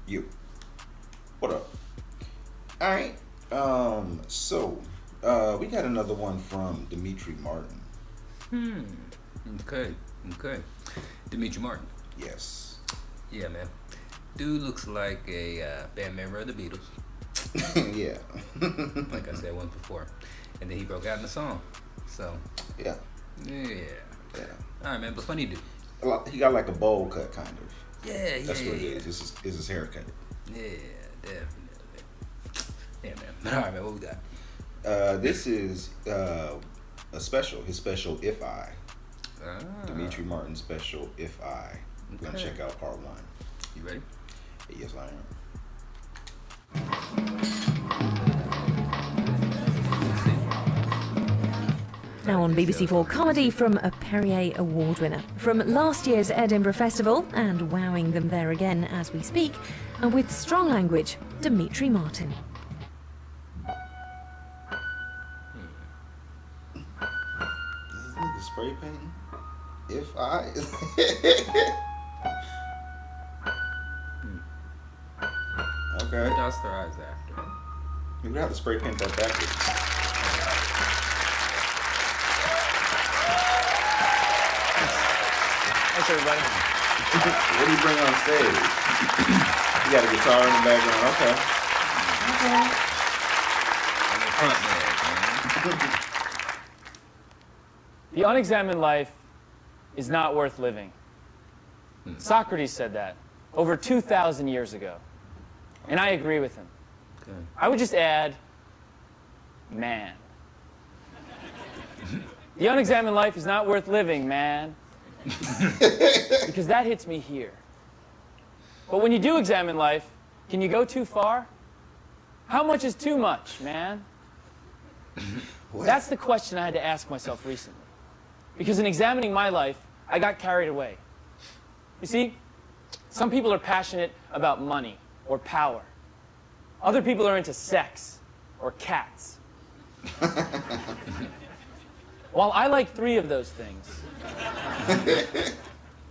You. What up? All right. We got another one from Demetri Martin. Hmm. Okay. Okay. Demetri Martin. Yes. Yeah, man. Dude looks like a band member of the Beatles. Yeah. Like I said once before. And then he broke out in a song. So. Yeah. Yeah. Yeah. All right, man. But funny dude. He got like a bowl cut, kind of. Yeah. That's what it is. It's his haircut. Yeah, definitely. Yeah, man. All right, man. What we got? This is his special If I. Ah. Demetri Martin special If I. We're going to check out part one. You ready? Yes, I am. Now on BBC4 Comedy from a Perrier Award winner. From last year's Edinburgh Festival, and wowing them there again as we speak, and with strong language, Demetri Martin. Is this nigga spray painting? If I. Okay. Dots their eyes after. You would have to spray paint that backwards. Thanks, everybody. What do you bring on stage? You got a guitar in the background. Okay. The unexamined life is not worth living. Socrates said that over 2,000 years ago. And I agree with him. Okay. I would just add, man. The unexamined life is not worth living, man. Because that hits me here. But when you do examine life, can you go too far? How much is too much, man? That's the question I had to ask myself recently. Because in examining my life, I got carried away. You see, some people are passionate about money or power. Other people are into sex or cats. While I like 3 of those things,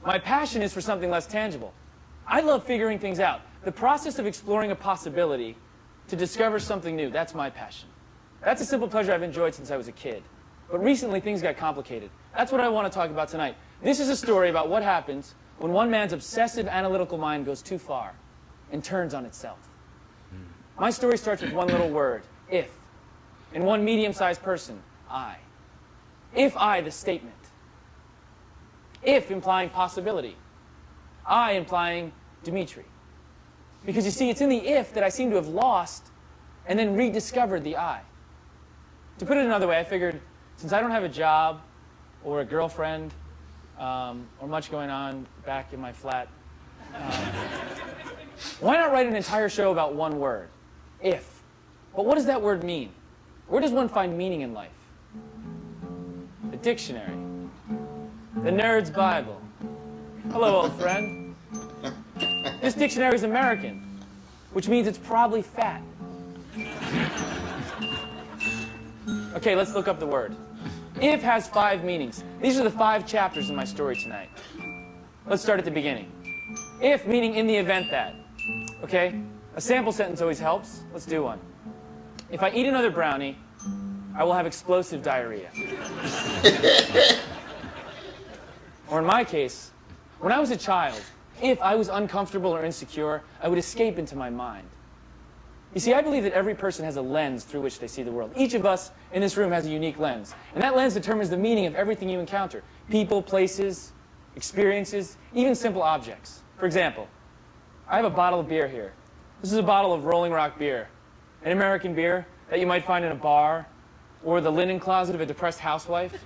my passion is for something less tangible. I love figuring things out. The process of exploring a possibility to discover something new, that's my passion. That's a simple pleasure I've enjoyed since I was a kid. But recently, things got complicated. That's what I want to talk about tonight. This is a story about what happens when one man's obsessive analytical mind goes too far and turns on itself. My story starts with one little word, if, and one medium-sized person, I. If I, the statement. If implying possibility. I implying Demetri. Because you see, it's in the if that I seem to have lost and then rediscovered the I. To put it another way, I figured, since I don't have a job or a girlfriend or much going on back in my flat, why not write an entire show about one word? If. But what does that word mean? Where does one find meaning in life? The dictionary. The nerd's Bible. Hello, old friend. This dictionary is American, which means it's probably fat. Okay, let's look up the word. If has 5 meanings. These are the 5 chapters in my story tonight. Let's start at the beginning. If meaning in the event that. Okay? A sample sentence always helps. Let's do one. If I eat another brownie, I will have explosive diarrhea. Or in my case, when I was a child, if I was uncomfortable or insecure, I would escape into my mind. You see, I believe that every person has a lens through which they see the world. Each of us in this room has a unique lens. And that lens determines the meaning of everything you encounter. People, places, experiences, even simple objects. For example, I have a bottle of beer here. This is a bottle of Rolling Rock beer, an American beer that you might find in a bar or the linen closet of a depressed housewife.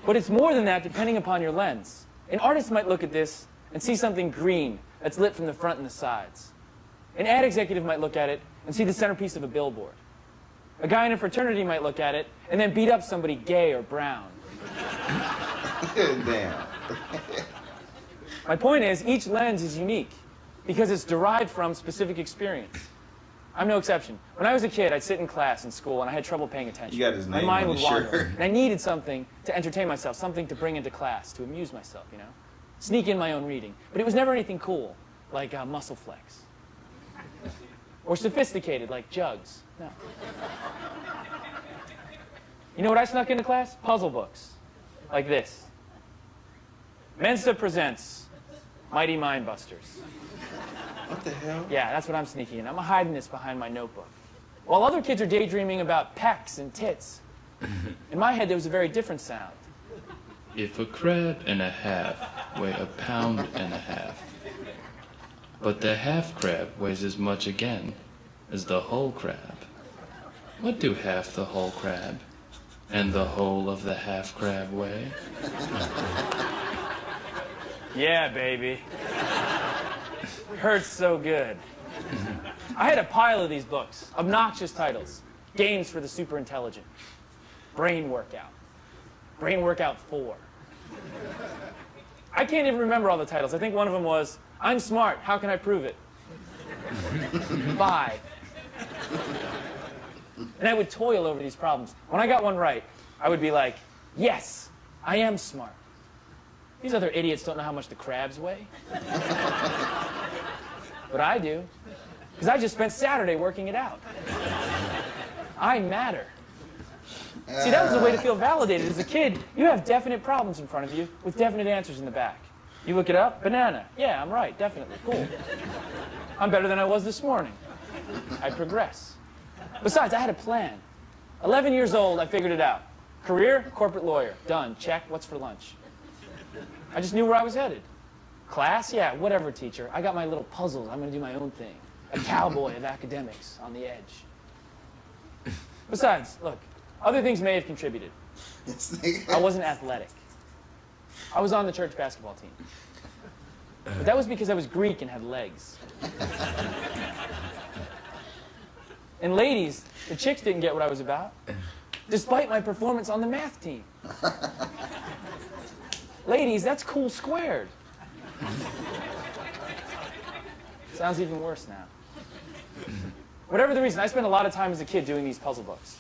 But it's more than that depending upon your lens. An artist might look at this and see something green that's lit from the front and the sides. An ad executive might look at it and see the centerpiece of a billboard. A guy in a fraternity might look at it and then beat up somebody gay or brown. Damn. My point is, each lens is unique because it's derived from specific experience. I'm no exception. When I was a kid, I'd sit in class in school and I had trouble paying attention. You got his name My mind on would his wander. shirt. And I needed something to entertain myself, something to bring into class, to amuse myself, you know? sneak in my own reading. But it was never anything cool, like muscle flex. Or sophisticated, like jugs. No. You know what I snuck into class? Puzzle books. Like this. Mensa presents Mighty Mind Busters. What the hell? Yeah, that's what I'm sneaking in. I'm hiding this behind my notebook. While other kids are daydreaming about pecs and tits, in my head there was a very different sound. If a crab and a half weigh a pound and a half, but the half crab weighs as much again as the whole crab, what do half the whole crab and the whole of the half crab weigh? Yeah, baby. Hurts so good. I had a pile of these books, obnoxious titles, games for the super intelligent, brain workout, brain workout 4. I can't even remember all the titles. I think one of them was, I'm smart, how can I prove it? 5. And I would toil over these problems. When I got one right, I would be like, yes, I am smart. These other idiots don't know how much the crabs weigh. But I do, because I just spent Saturday working it out. I matter. See, that was the way to feel validated. As a kid, you have definite problems in front of you with definite answers in the back. You look it up, banana. Yeah, I'm right, definitely, cool. I'm better than I was this morning. I progress. Besides, I had a plan. 11 years old, I figured it out. Career, corporate lawyer. Done, check, what's for lunch? I just knew where I was headed. Class? Yeah, whatever, teacher. I got my little puzzles. I'm going to do my own thing. A cowboy of academics on the edge. Besides, look, other things may have contributed. I wasn't athletic. I was on the church basketball team. But that was because I was Greek and had legs. And ladies, the chicks didn't get what I was about, despite my performance on the math team. Ladies, that's cool squared. Sounds even worse now. Whatever the reason, I spent a lot of time as a kid doing these puzzle books.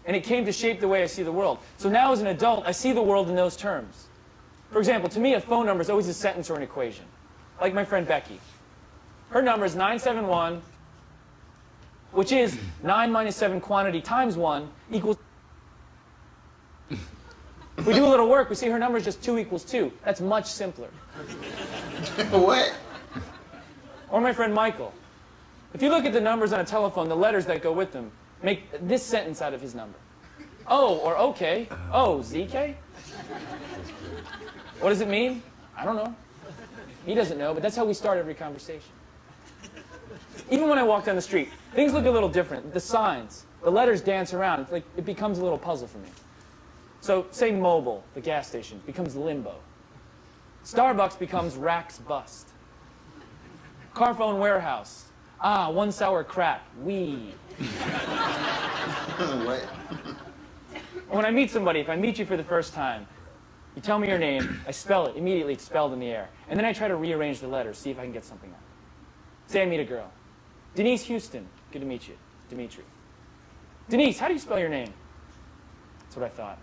And it came to shape the way I see the world. So now as an adult, I see the world in those terms. For example, to me, a phone number is always a sentence or an equation. Like my friend Becky. Her number is 971, which is 9 minus 7 quantity times 1 equals... If we do a little work, we see her number is just 2 equals 2. That's much simpler. What? Or my friend Michael. If you look at the numbers on a telephone, the letters that go with them make this sentence out of his number. Oh, or okay. Oh, ZK? What does it mean? I don't know. He doesn't know, but that's how we start every conversation. Even when I walk down the street, things look a little different. The signs, the letters dance around. It's like it becomes a little puzzle for me. So say Mobil, the gas station, becomes Limbo. Starbucks becomes Rack's Bust. Carphone Warehouse. Ah, one sour crap. Weed. What? When I meet somebody, if I meet you for the first time, you tell me your name, I spell it, immediately it's spelled in the air. And then I try to rearrange the letters, see if I can get something out. Say I meet a girl. Denise Houston. Good to meet you. Demetri. Denise, how do you spell your name? That's what I thought.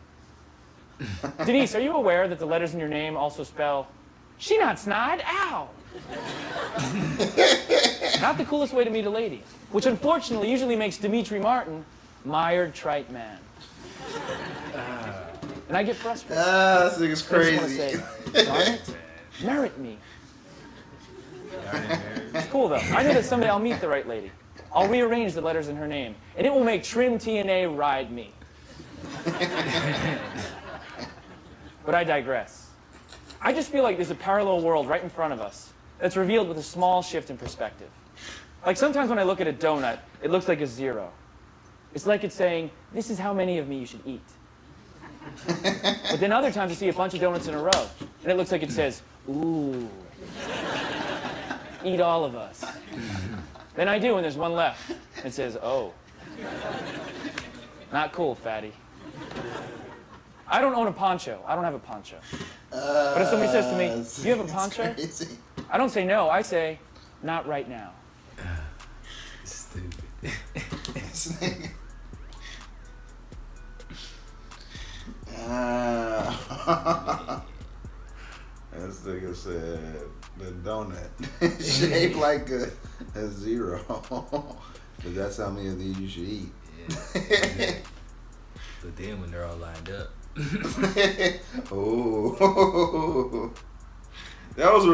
Denise, are you aware that the letters in your name also spell, she not snide, ow? Not the coolest way to meet a lady, which unfortunately usually makes Demetri Martin mired trite man. And I get frustrated. This nigga's I crazy. just want to say, darn it, merit me. It's cool though. I know that someday I'll meet the right lady. I'll rearrange the letters in her name, and it will make trim TNA ride me. But I digress. I just feel like there's a parallel world right in front of us that's revealed with a small shift in perspective. Like sometimes when I look at a donut, it looks like a 0. It's like it's saying, this is how many of me you should eat. But then other times I see a bunch of donuts in a row, and it looks like it says, ooh, eat all of us. Then I do, and there's one left. And it says, oh. Not cool, fatty. I don't own a poncho. I don't have a poncho. But if somebody says to me, do you have a poncho? Crazy. I don't say no. I say, not right now. Stupid. This nigga. This nigga said the donut shaped like a zero. Cause that's how many of these you should eat. Yeah. But then when they're all lined up. Oh, those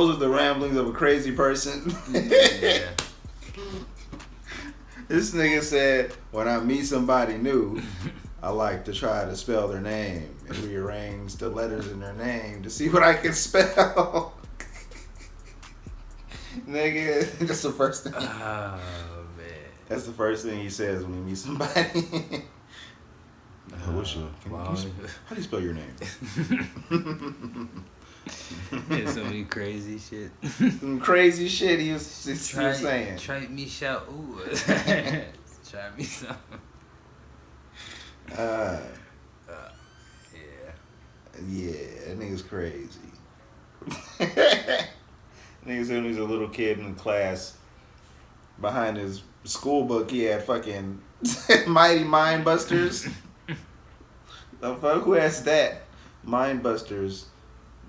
are the ramblings of a crazy person. Yeah. This nigga said, when I meet somebody new, I like to try to spell their name and rearrange the letters in their name to see what I can spell. Nigga, that's the first thing. Oh man. That's the first thing he says when he meets somebody. What's your, how do you spell your name? Yeah, so many crazy shit. Some crazy shit he was saying. Try me shout ooh. Try me something. Yeah. Yeah. Yeah, that nigga's crazy. Nigga said when he was a little kid in class, behind his school book, he had fucking Mighty Mind Busters. The fuck? Who asked that? Mind Busters.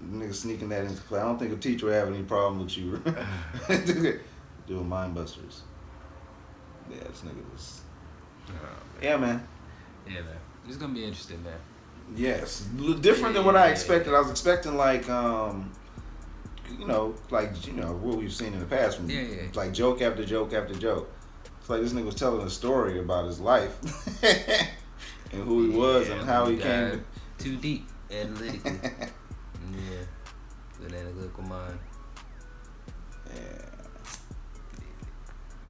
Nigga sneaking that into class. I don't think a teacher would have any problem with you doing Mind Busters. Yeah, this nigga was. Yeah, man. Yeah, man. It's gonna be interesting, man. Yes, different than what I expected. I was expecting like, what we've seen in the past, from like joke after joke after joke. It's like this nigga was telling a story about his life and who he was and how he came. Too deep analytically. Yeah, good analytical mind.